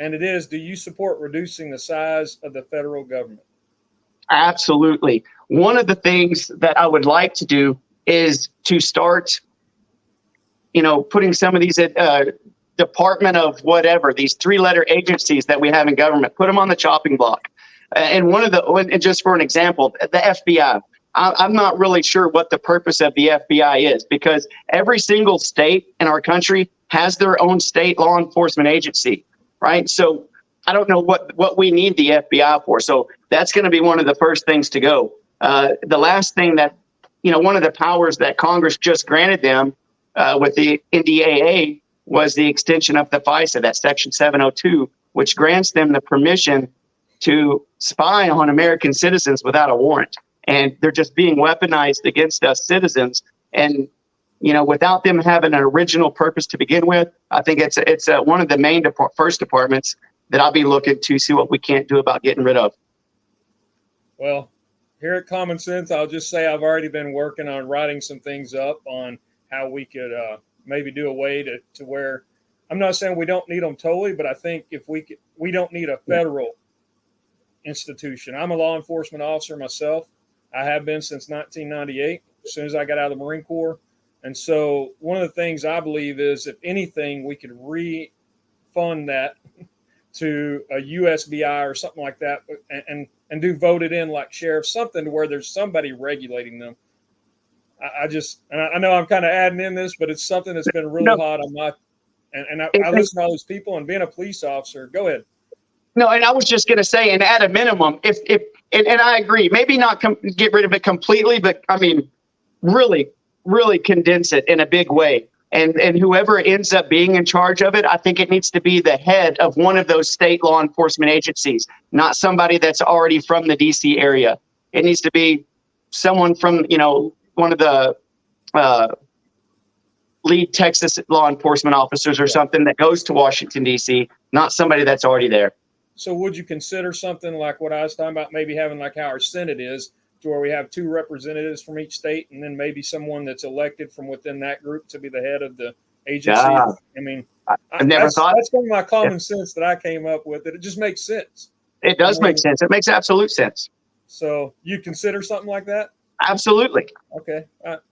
and it is, do you support reducing the size of the federal government? Absolutely. One of the things that I would like to do is to start, putting some of these Department of whatever, these 3-letter agencies that we have in government, put them on the chopping block. And just for an example, the FBI. I'm not really sure what the purpose of the FBI is, because every single state in our country has their own state law enforcement agency, right? So I don't know what we need the FBI for. So that's going to be one of the first things to go. The last thing that, one of the powers that Congress just granted them with the NDAA was the extension of the FISA, that Section 702, which grants them the permission to spy on American citizens without a warrant. And they're just being weaponized against us citizens. And, without them having an original purpose to begin with, I think it's one of the main first departments that I'll be looking to see what we can't do about getting rid of. Well, here at Common Sense, I'll just say I've already been working on writing some things up on how we could maybe do a way to where, I'm not saying we don't need them totally, but I think if we don't need a federal institution. I'm a law enforcement officer myself. I have been since 1998, as soon as I got out of the Marine Corps. And so one of the things I believe is, if anything, we could refund that to a USBI or something like that, and do voted in like sheriff, something to where there's somebody regulating them. I know I'm kind of adding in this, but it's something that's been really hot on my, and I listen to all these people, and being a police officer, go ahead. No, and I was just going to say, and at a minimum, and I agree, maybe not get rid of it completely, but I mean, really, really condense it in a big way. And whoever ends up being in charge of it, I think it needs to be the head of one of those state law enforcement agencies, not somebody that's already from the DC area. It needs to be someone from, one of the lead Texas law enforcement officers or something that goes to Washington, DC, not somebody that's already there. So would you consider something like what I was talking about, maybe having like how our Senate is, to where we have 2 representatives from each state, and then maybe someone that's elected from within that group to be the head of the agency? Yeah. I mean, I've never thought. That's some of my common sense that I came up with. It just makes sense. It does make sense. It makes absolute sense. So you consider something like that? Absolutely. Okay.